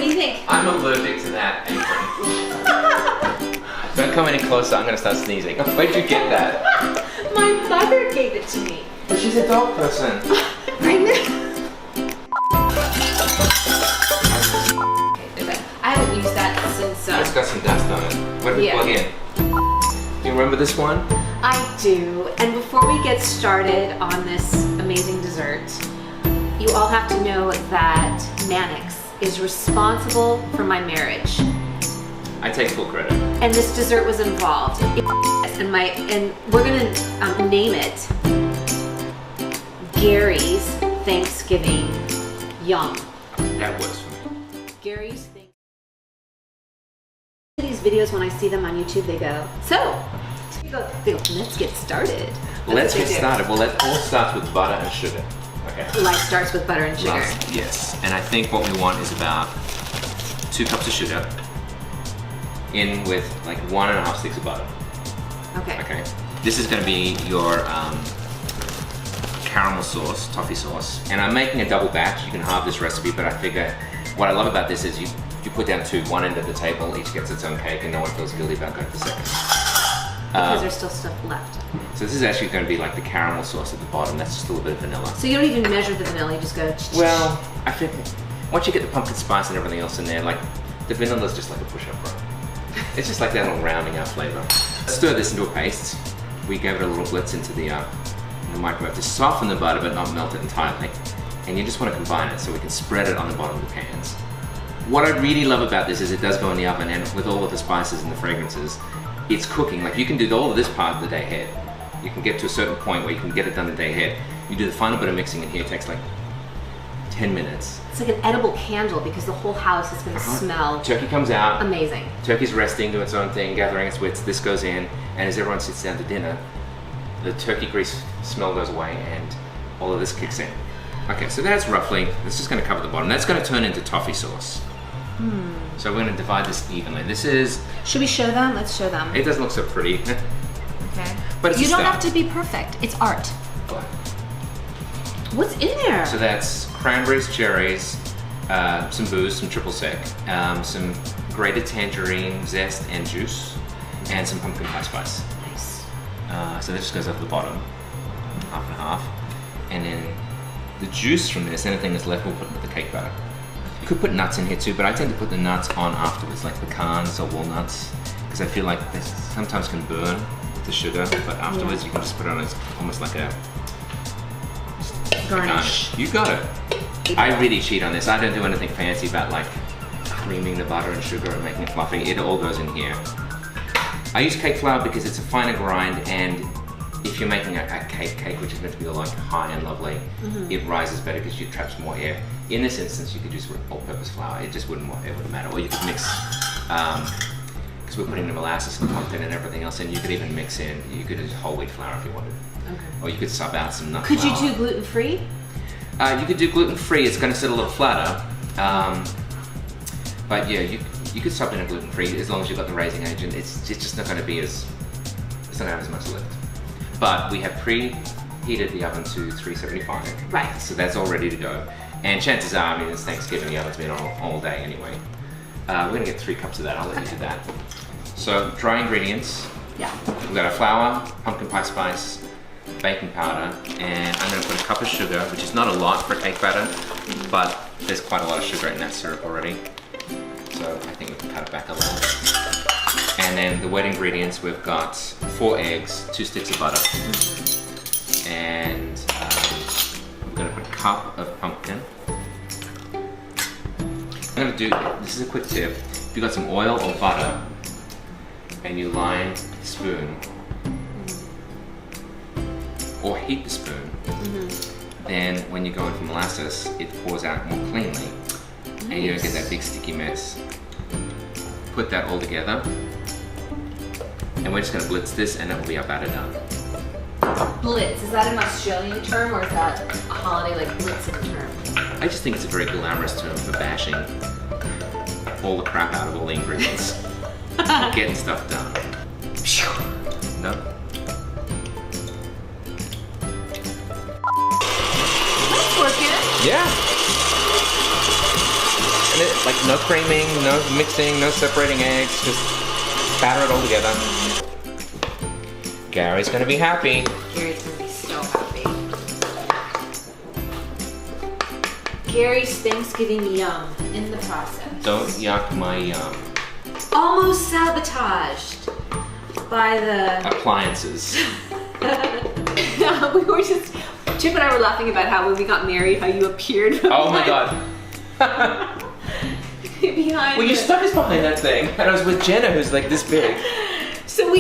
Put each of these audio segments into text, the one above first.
do you think? I'm allergic to that apron. Don't come any closer, I'm gonna start sneezing. Where'd you get that? My mother gave it to me. But she's a dog person. I know. I haven't used that since. It's got some dust on it. What did we plug in? Do you remember this one? I do. And before we get started on this amazing dessert, you all have to know that Mannix is responsible for my marriage. I take full credit. And this dessert was involved. And we're gonna name it Gary's Thanksgiving Yum. That works for me. Gary's Thanksgiving. These videos, when I see them on YouTube, they go, they go, let's get started. Let's get started. Well, it all starts with butter and sugar. Okay. Life starts with butter and sugar. Yes. And I think what we want is about 2 cups of sugar in with like 1.5 sticks of butter. Okay. Okay. This is going to be your caramel sauce, toffee sauce. And I'm making a double batch. You can halve this recipe, but I figure what I love about this is you put down 2, one end of the table, each gets its own cake, and no one feels guilty about going for second. Because there's still stuff left. So this is actually going to be like the caramel sauce at the bottom. That's just a little bit of vanilla. So you don't even measure the vanilla, you just go... Well, I think once you get the pumpkin spice and everything else in there, like the vanilla is just like a push-up, bro. It's just like that little rounding out flavor. Stir this into a paste. We gave it a little blitz into the microwave to soften the butter but not melt it entirely. And you just want to combine it so we can spread it on the bottom of the pans. What I really love about this is it does go in the oven, and with all of the spices and the fragrances, it's cooking. Like you can do all of this part the day ahead. You can get to a certain point where you can get it done the day ahead. You do the final bit of mixing in here, it takes like 10 minutes. It's like an edible candle because the whole house is going to smell Turkey comes out. amazing. Turkey's resting, doing its own thing, gathering its wits. This goes in, and as everyone sits down to dinner, the turkey grease smell goes away and all of this kicks in. Okay, so that's roughly, this is going to cover the bottom. That's going to turn into toffee sauce. So we're going to divide this evenly. This is... Should we show them? Let's show them. It doesn't look so pretty. Okay. But it's You a don't start. have to be perfect. It's art. What's in there? So that's cranberries, cherries, some booze, some triple sec, some grated tangerine zest and juice, and some pumpkin pie spice. Nice. So that just goes over the bottom, half and half. And then the juice from this, anything that's left, we'll put with the cake batter. You could put nuts in here too, but I tend to put the nuts on afterwards, like pecans or walnuts, because I feel like this sometimes can burn with the sugar, but afterwards you can just put it on as almost like a Garnish. You got it. I really cheat on this. I don't do anything fancy about like creaming the butter and sugar and making it fluffy. It all goes in here. I use cake flour because it's a finer grind, and if you're making a cake which is meant to be all like high and lovely, it rises better because you traps more air. In this instance, you could use all-purpose flour. It just wouldn't matter. Or you could mix, because we're putting the molasses and pumpkin and everything else in. You could even mix in. You could use whole wheat flour if you wanted. Okay. Or you could sub out some nut Could flour. you do gluten-free? You could do gluten-free. It's going to sit a little flatter. But yeah, you could sub in a gluten-free as long as you've got the raising agent. It's just not going to be it's not going to have as much lift. But we have preheated the oven to 375. Right. So that's all ready to go. And chances are, I mean, it's Thanksgiving, the oven's been on all day anyway. We're going to get 3 cups of that. I'll let you do that. So dry ingredients. Yeah. We've got our flour, pumpkin pie spice, baking powder, and I'm going to put a cup of sugar, which is not a lot for cake batter, but there's quite a lot of sugar in that syrup already. So I think we can cut it back a little. And then the wet ingredients, we've got 4 eggs, 2 sticks of butter, and we're going to put a cup of pumpkin. I'm going to do, this is a quick tip, if you've got some oil or butter, and you line the spoon, or heat the spoon, then when you go in for molasses, it pours out more cleanly, and you don't get that big sticky mess. Put that all together, and we're just going to blitz this, and that will be our batter done. Blitz, is that an Australian term or is that a holiday like blitz in a term? I just think it's a very glamorous term for bashing all the crap out of all the ingredients. Getting stuff done. No? That's working. Yeah. And Like no creaming, no mixing, no separating eggs, just batter it all together. Gary's gonna be happy. Gary's gonna be so happy. Gary's Thanksgiving yum in the process. Don't yuck my yum. Almost sabotaged by the Appliances. we were just, Chip and I were laughing about how when we got married, how you appeared from Oh my god. behind. Well, you stuck us behind that thing, and I was with Jenna, who's like this big. So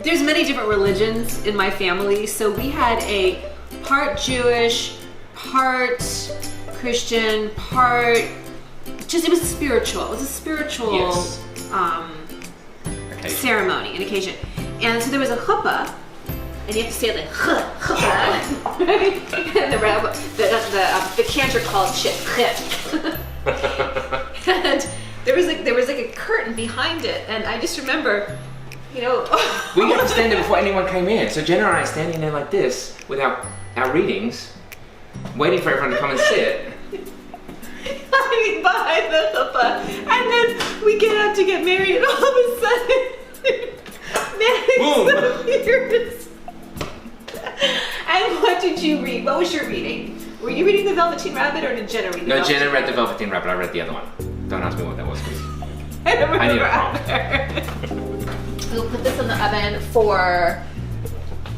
there's many different religions in my family, so we had a part Jewish, part Christian, part, it was spiritual. It was a spiritual Yes. ceremony, an occasion. And so there was a chuppah, and you have to say it like chuppah, right? And the cantor called Chip chip. And there was like a curtain behind it, and I just remember, We had to stand there before anyone came in. So Jenna and I standing there like this with our readings, waiting for everyone to come and sit. hiding behind the chuppah, and then we get out to get married, and all of a sudden, Mannix appears. And what did you read? What was your reading? Were you reading The Velveteen Rabbit, or did Jenna read No, Jenna read The Velveteen Rabbit. I read the other one. Don't ask me what that was. I don't I need remember a prompt. either. We'll put this in the oven for...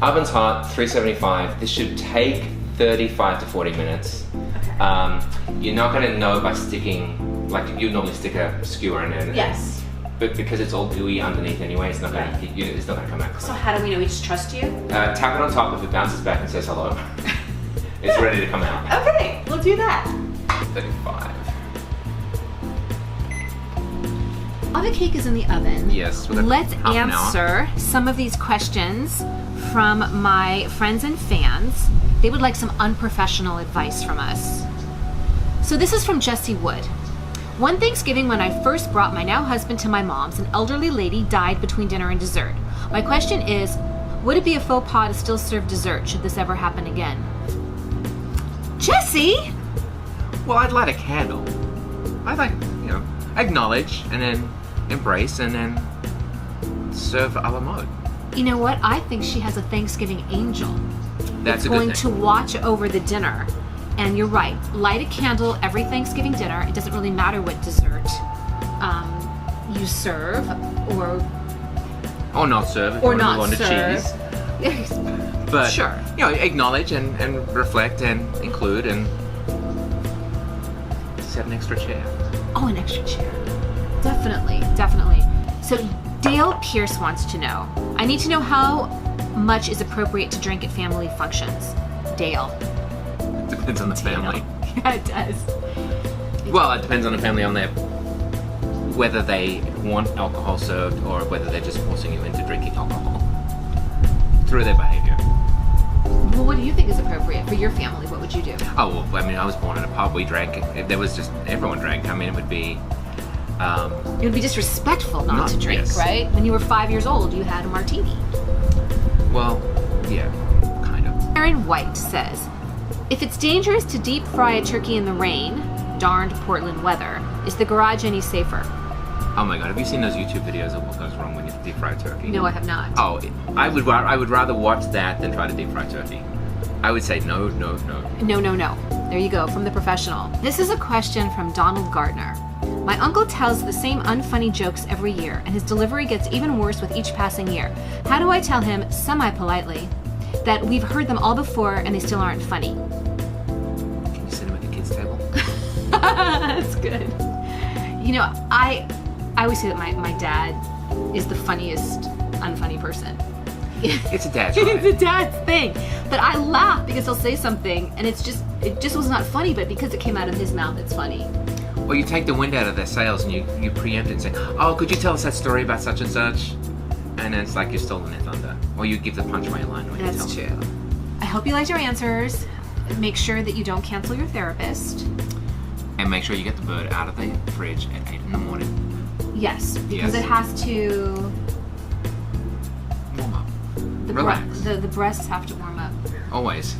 Oven's hot, 375. This should take 35 to 40 minutes. Okay. You're not going to know by sticking, like you normally stick a skewer in it. Yes. But because it's all gooey underneath anyway, it's not going to come out So clean. how do we know we just trust you? Tap it on top. If it bounces back and says hello, it's ready to come out. Okay, we'll do that. 35. While the cake is in the oven, Yes. with let's half an hour. answer some of these questions from my friends and fans. They would like some unprofessional advice from us. So this is from Jessie Wood. One Thanksgiving when I first brought my now husband to my mom's, an elderly lady died between dinner and dessert. My question is, would it be a faux pas to still serve dessert should this ever happen again? Jessie! Well, I'd light a candle. I'd acknowledge and then embrace and then serve a la mode. You know what? I think she has a Thanksgiving angel. That's a going good to thing. watch over the dinner. And you're right, light a candle every Thanksgiving dinner. It doesn't really matter what dessert you serve Or not serve if or you not want to serve. cheese. But Sure. acknowledge and reflect and include and set an extra chair. Oh, an extra chair. Definitely, definitely. So Dale Pierce wants to know, I need to know how much is appropriate to drink at family functions. Dale. Depends on the family. Yeah, it does. Well, it depends on the family, on their whether they want alcohol served or whether they're just forcing you into drinking alcohol through their behavior. Well, what do you think is appropriate for your family? What would you do? Oh, well, I mean, I was born in a pub. We drank. There was just everyone drank. I mean, it would be. It would be disrespectful not to drink, yes. right? When you were 5 years old, you had a martini. Well, yeah, kind of. Aaron White says, if it's dangerous to deep fry a turkey in the rain, darned Portland weather, is the garage any safer? Oh my God, have you seen those YouTube videos of what goes wrong when you deep fry turkey? No, I have not. Oh, I would rather watch that than try to deep fry turkey. I would say no. No. There you go, from the professional. This is a question from Donald Gardner. My uncle tells the same unfunny jokes every year, and his delivery gets even worse with each passing year. How do I tell him, semi-politely, that we've heard them all before and they still aren't funny? Can you sit him at the kids' table? That's good. You know, I always say that my dad is the funniest unfunny person. It's a dad's right. It's a dad's thing. But I laugh because he'll say something and it just was not funny, but because it came out of his mouth, it's funny. Or you take the wind out of their sails and you preempt it and say, oh, could you tell us that story about such and such? And then it's like you've stolen their thunder. Or you give the punchline line when you tell That's them. true. I hope you liked your answers. Make sure that you don't cancel your therapist. And make sure you get the bird out of the fridge at 8 in the morning. Yes, because Yes. it has to... Warm up. The Relax. the breasts have to warm up. Always.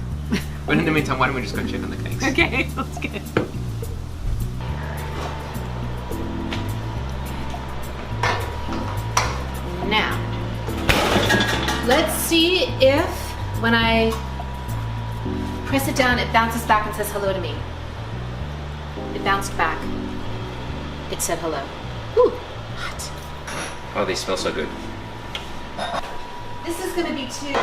But in the meantime, why don't we just go check on the cakes? Okay, let's get it. Let's see if when I press it down, it bounces back and says hello to me. It bounced back. It said hello. Ooh, hot. Oh, they smell so good. This is gonna be 2.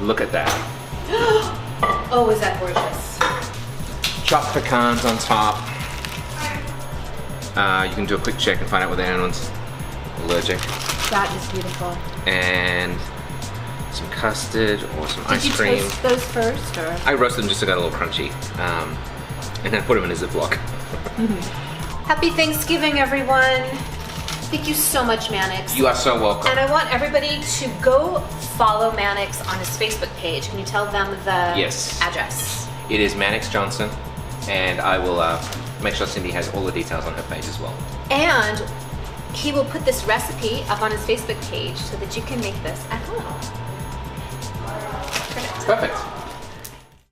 Look at that. Oh, is that gorgeous? Chopped pecans on top. You can do a quick check and find out whether anyone's allergic. That is beautiful. And some custard or some ice Did you cream. toast those first, or? I roasted them just so they got a little crunchy. And then put them in a Ziploc. Happy Thanksgiving, everyone. Thank you so much, Mannix. You are so welcome. And I want everybody to go follow Mannix on his Facebook page. Can you tell them the Yes. address? It is Mannix Johnson, and I will make sure Cindy has all the details on her page as well. And he will put this recipe up on his Facebook page so that you can make this at home. Perfect.